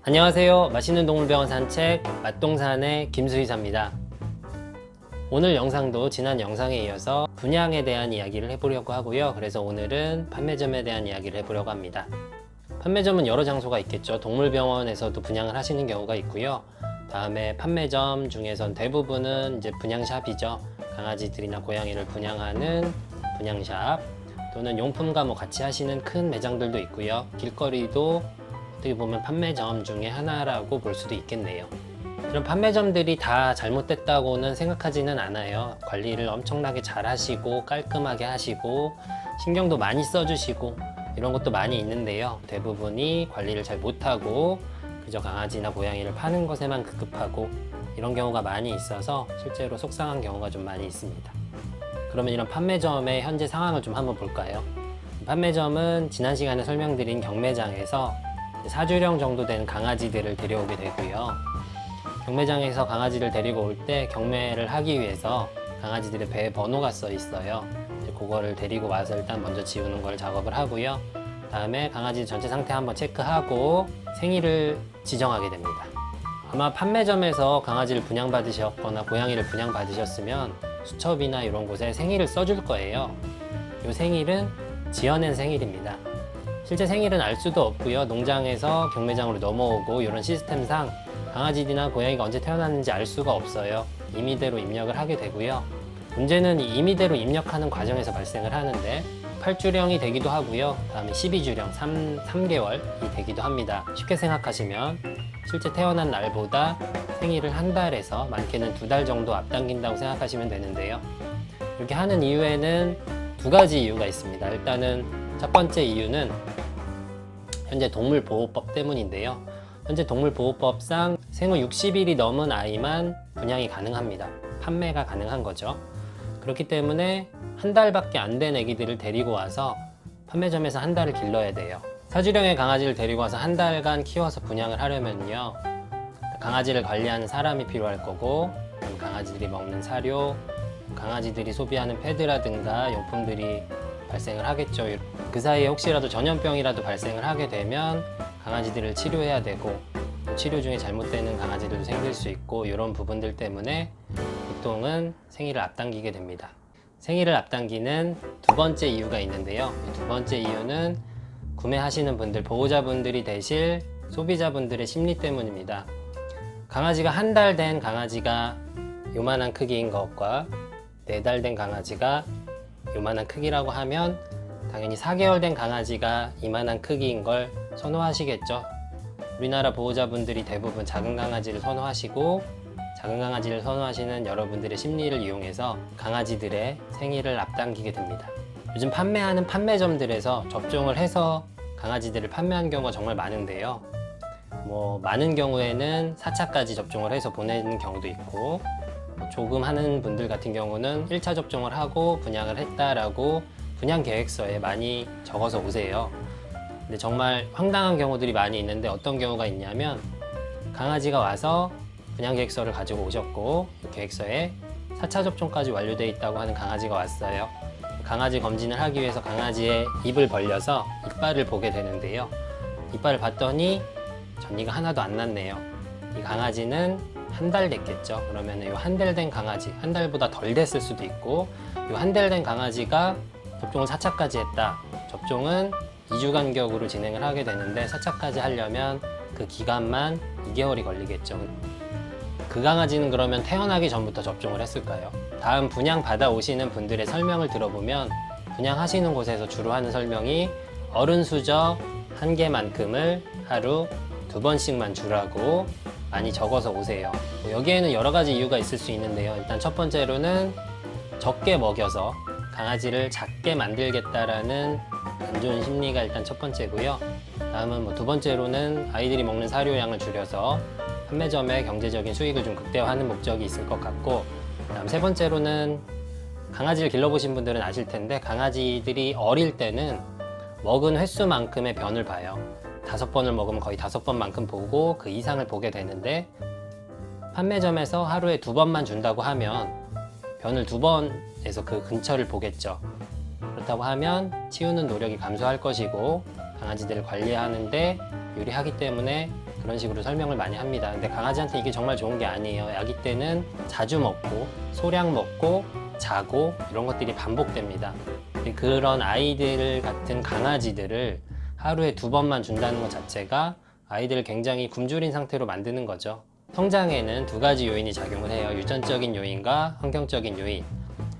안녕하세요. 맛있는 동물병원 산책 맛동산의 김수희사입니다. 오늘 영상도 지난 영상에 이어서 분양에 대한 이야기를 해보려고 하고요. 그래서 오늘은 판매점에 대한 이야기를 해보려고 합니다. 판매점은 여러 장소가 있겠죠. 동물병원에서도 분양을 하시는 경우가 있고요. 다음에 판매점 중에선 대부분은 이제 분양샵이죠. 강아지들이나 고양이를 분양하는 분양샵, 또는 용품과 같이 하시는 큰 매장들도 있고요. 길거리도 어떻게 보면 판매점 중에 하나라고 볼 수도 있겠네요. 그런 판매점들이 다 잘못됐다고는 생각하지는 않아요. 관리를 엄청나게 잘 하시고 깔끔하게 하시고 신경도 많이 써주시고 이런 것도 많이 있는데요. 대부분이 관리를 잘 못하고 그저 강아지나 고양이를 파는 것에만 급급하고 이런 경우가 많이 있어서 실제로 속상한 경우가 좀 많이 있습니다. 그러면 이런 판매점의 현재 상황을 좀 한번 볼까요? 판매점은 지난 시간에 설명드린 경매장에서 사주령 정도 된 강아지들을 데려오게 되고요. 경매장에서 강아지를 데리고 올 때 경매를 하기 위해서 강아지들의 배에 번호가 써 있어요. 그거를 데리고 와서 일단 먼저 지우는 걸 작업을 하고요. 다음에 강아지 전체 상태 한번 체크하고 생일을 지정하게 됩니다. 아마 판매점에서 강아지를 분양받으셨거나 고양이를 분양받으셨으면 수첩이나 이런 곳에 생일을 써줄 거예요. 이 생일은 지어낸 생일입니다. 실제 생일은 알 수도 없고요. 농장에서 경매장으로 넘어오고 이런 시스템상 강아지나 고양이가 언제 태어났는지 알 수가 없어요. 임의대로 입력을 하게 되고요. 문제는 이 임의대로 입력하는 과정에서 발생을 하는데 8주령이 되기도 하고요. 다음에 12주령 3개월이 되기도 합니다. 쉽게 생각하시면 실제 태어난 날보다 생일을 한 달에서 많게는 2달 정도 앞당긴다고 생각하시면 되는데요. 이렇게 하는 이유에는 두 가지 이유가 있습니다. 일단은 첫 번째 이유는 현재 동물보호법 때문인데요. 현재 동물보호법상 생후 60일이 넘은 아이만 분양이 가능합니다. 판매가 가능한 거죠. 그렇기 때문에 한 달밖에 안 된 애기들을 데리고 와서 판매점에서 한 달을 길러야 돼요. 사주령의 강아지를 데리고 와서 한 달간 키워서 분양을 하려면요, 강아지를 관리하는 사람이 필요할 거고, 강아지들이 먹는 사료, 강아지들이 소비하는 패드라든가 용품들이 발생을 하겠죠. 그 사이에 혹시라도 전염병이라도 발생을 하게 되면 강아지들을 치료해야 되고, 치료 중에 잘못되는 강아지들도 생길 수 있고, 이런 부분들 때문에 보통은 생일을 앞당기게 됩니다. 생일을 앞당기는 두 번째 이유가 있는데요. 두 번째 이유는 구매하시는 분들, 보호자분들이 되실 소비자분들의 심리 때문입니다. 강아지가 한 달 된 강아지가 요만한 크기인 것과 4달 된 강아지가 요만한 크기라고 하면 당연히 4개월 된 강아지가 이만한 크기인 걸 선호하시겠죠. 우리나라 보호자분들이 대부분 작은 강아지를 선호하시고, 작은 강아지를 선호하시는 여러분들의 심리를 이용해서 강아지들의 생일을 앞당기게 됩니다. 요즘 판매하는 판매점들에서 접종을 해서 강아지들을 판매하는 경우가 정말 많은데요. 많은 경우에는 4차까지 접종을 해서 보내는 경우도 있고, 조금 하는 분들 같은 경우는 1차 접종을 하고 분양을 했다라고 분양 계획서에 많이 적어서 오세요. 근데 정말 황당한 경우들이 많이 있는데, 어떤 경우가 있냐면 강아지가 와서 분양 계획서를 가지고 오셨고, 그 계획서에 4차 접종까지 완료되어 있다고 하는 강아지가 왔어요. 강아지 검진을 하기 위해서 강아지의 입을 벌려서 이빨을 보게 되는데요. 이빨을 봤더니 전이가 하나도 안 났네요. 이 강아지는 한 달 됐겠죠. 그러면 이 한 달 된 강아지, 한 달보다 덜 됐을 수도 있고, 이 한 달 된 강아지가 접종을 4차까지 했다. 접종은 2주 간격으로 진행을 하게 되는데 4차까지 하려면 그 기간만 2개월이 걸리겠죠. 그 강아지는 그러면 태어나기 전부터 접종을 했을까요? 다음 분양 받아오시는 분들의 설명을 들어보면 분양하시는 곳에서 주로 하는 설명이 어른 수저 1개만큼을 하루 2번씩만 주라고 많이 적어서 오세요. 여기에는 여러 가지 이유가 있을 수 있는데요. 일단 첫 번째로는 적게 먹여서 강아지를 작게 만들겠다라는 안 좋은 심리가 일단 첫 번째고요. 다음은 두 번째로는 아이들이 먹는 사료량을 줄여서 판매점의 경제적인 수익을 좀 극대화하는 목적이 있을 것 같고, 다음 세 번째로는 강아지를 길러보신 분들은 아실 텐데, 강아지들이 어릴 때는 먹은 횟수만큼의 변을 봐요. 5번을 먹으면 거의 5번만큼 보고 그 이상을 보게 되는데, 판매점에서 하루에 2번만 준다고 하면 변을 2번에서 그 근처를 보겠죠. 그렇다고 하면 치우는 노력이 감소할 것이고 강아지들을 관리하는데 유리하기 때문에 그런 식으로 설명을 많이 합니다. 근데 강아지한테 이게 정말 좋은 게 아니에요. 아기 때는 자주 먹고 소량 먹고 자고 이런 것들이 반복됩니다. 그런 아이들 같은 강아지들을 하루에 2번만 준다는 것 자체가 아이들을 굉장히 굶주린 상태로 만드는 거죠. 성장에는 2가지 요인이 작용을 해요. 유전적인 요인과 환경적인 요인.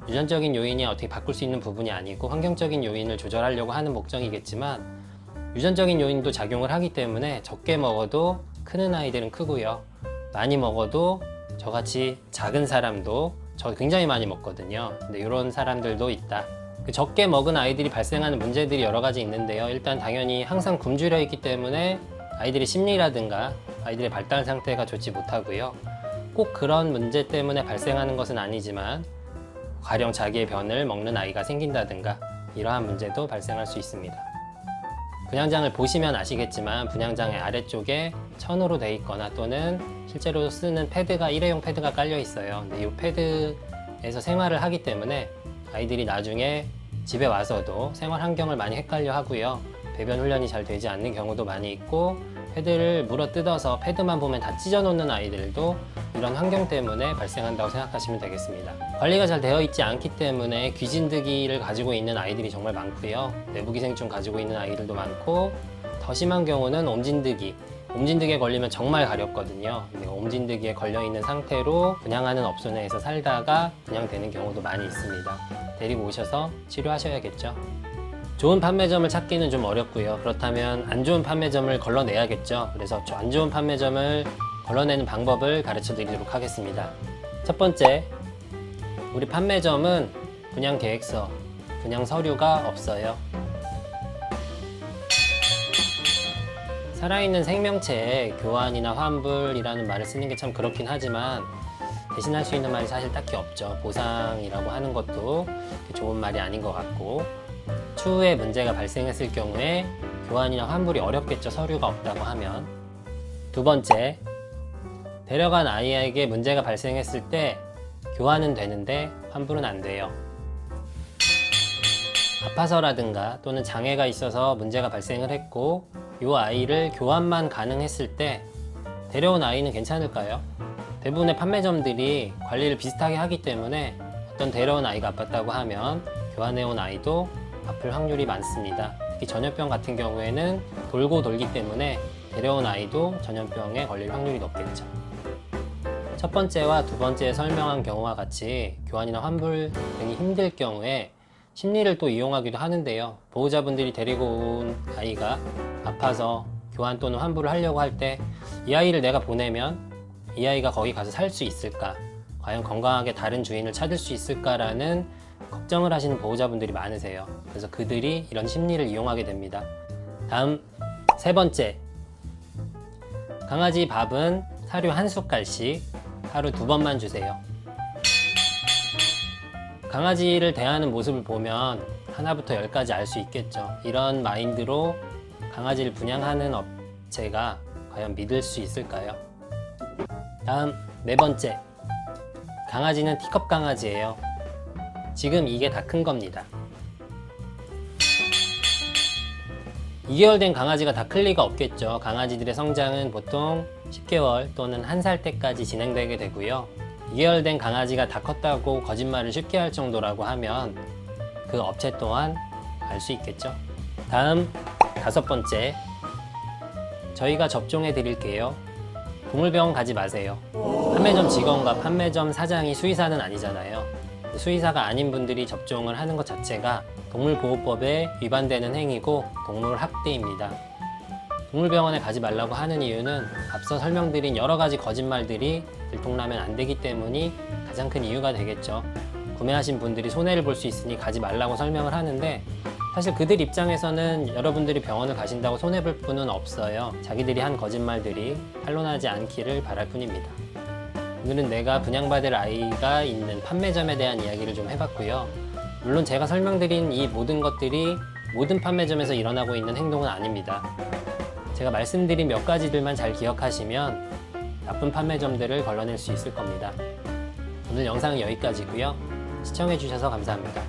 유전적인 요인이 어떻게 바꿀 수 있는 부분이 아니고 환경적인 요인을 조절하려고 하는 목적이겠지만 유전적인 요인도 작용을 하기 때문에 적게 먹어도 크는 아이들은 크고요. 많이 먹어도 저같이 작은 사람도 저 굉장히 많이 먹거든요. 근데 이런 사람들도 있다. 적게 먹은 아이들이 발생하는 문제들이 여러 가지 있는데요. 일단 당연히 항상 굶주려 있기 때문에 아이들의 심리라든가 아이들의 발달 상태가 좋지 못하고요. 꼭 그런 문제 때문에 발생하는 것은 아니지만 가령 자기의 변을 먹는 아이가 생긴다든가 이러한 문제도 발생할 수 있습니다. 분양장을 보시면 아시겠지만 분양장의 아래쪽에 천으로 되어 있거나 또는 실제로 쓰는 패드가 일회용 패드가 깔려 있어요. 근데 이 패드에서 생활을 하기 때문에 아이들이 나중에 집에 와서도 생활 환경을 많이 헷갈려 하고요. 배변 훈련이 잘 되지 않는 경우도 많이 있고 패드를 물어 뜯어서 패드만 보면 다 찢어 놓는 아이들도 이런 환경 때문에 발생한다고 생각하시면 되겠습니다. 관리가 잘 되어 있지 않기 때문에 귀진드기를 가지고 있는 아이들이 정말 많고요. 내부기생충 가지고 있는 아이들도 많고 더 심한 경우는 옴진드기에 걸리면 정말 가렵거든요. 근데 옴진드기에 걸려 있는 상태로 분양하는 업소 내에서 살다가 분양되는 경우도 많이 있습니다. 데리고 오셔서 치료하셔야겠죠. 좋은 판매점을 찾기는 좀 어렵고요. 그렇다면 안 좋은 판매점을 걸러내야겠죠. 그래서 안 좋은 판매점을 걸러내는 방법을 가르쳐 드리도록 하겠습니다. 첫 번째, 우리 판매점은 분양 계획서, 분양 서류가 없어요. 살아있는 생명체에 교환이나 환불이라는 말을 쓰는 게 참 그렇긴 하지만 대신할 수 있는 말이 사실 딱히 없죠. 보상이라고 하는 것도 좋은 말이 아닌 것 같고 추후에 문제가 발생했을 경우에 교환이나 환불이 어렵겠죠. 서류가 없다고 하면. 두 번째, 데려간 아이에게 문제가 발생했을 때 교환은 되는데 환불은 안 돼요. 아파서라든가 또는 장애가 있어서 문제가 발생을 했고 이 아이를 교환만 가능했을 때 데려온 아이는 괜찮을까요? 대부분의 판매점들이 관리를 비슷하게 하기 때문에 어떤 데려온 아이가 아팠다고 하면 교환해온 아이도 아플 확률이 많습니다. 특히 전염병 같은 경우에는 돌고 돌기 때문에 데려온 아이도 전염병에 걸릴 확률이 높겠죠. 첫 번째와 두 번째 설명한 경우와 같이 교환이나 환불 등이 힘들 경우에 심리를 또 이용하기도 하는데요. 보호자분들이 데리고 온 아이가 아파서 교환 또는 환불을 하려고 할 때 이 아이를 내가 보내면 이 아이가 거기 가서 살 수 있을까? 과연 건강하게 다른 주인을 찾을 수 있을까라는 걱정을 하시는 보호자분들이 많으세요. 그래서 그들이 이런 심리를 이용하게 됩니다. 다음 세 번째, 강아지 밥은 사료 1숟갈씩 하루 2번만 주세요. 강아지를 대하는 모습을 보면 하나부터 10까지 알 수 있겠죠. 이런 마인드로 강아지를 분양하는 업체가 과연 믿을 수 있을까요? 다음 네 번째, 강아지는 T컵 강아지예요. 지금 이게 다 큰 겁니다. 2개월 된 강아지가 다 클 리가 없겠죠. 강아지들의 성장은 보통 10개월 또는 1살 때까지 진행되게 되고요. 2개월 된 강아지가 다 컸다고 거짓말을 쉽게 할 정도라고 하면 그 업체 또한 알 수 있겠죠. 다음 다섯 번째, 저희가 접종해 드릴게요. 동물병원 가지 마세요. 판매점 직원과 판매점 사장이 수의사는 아니잖아요. 수의사가 아닌 분들이 접종을 하는 것 자체가 동물보호법에 위반되는 행위고 동물 학대입니다. 동물병원에 가지 말라고 하는 이유는 앞서 설명드린 여러 가지 거짓말들이 들통나면 안 되기 때문이 가장 큰 이유가 되겠죠. 구매하신 분들이 손해를 볼 수 있으니 가지 말라고 설명을 하는데 사실 그들 입장에서는 여러분들이 병원을 가신다고 손해볼 분은 없어요. 자기들이 한 거짓말들이 탄로나지 않기를 바랄 뿐입니다. 오늘은 내가 분양받을 아이가 있는 판매점에 대한 이야기를 좀 해봤고요. 물론 제가 설명드린 이 모든 것들이 모든 판매점에서 일어나고 있는 행동은 아닙니다. 제가 말씀드린 몇 가지들만 잘 기억하시면 나쁜 판매점들을 걸러낼 수 있을 겁니다. 오늘 영상은 여기까지고요. 시청해주셔서 감사합니다.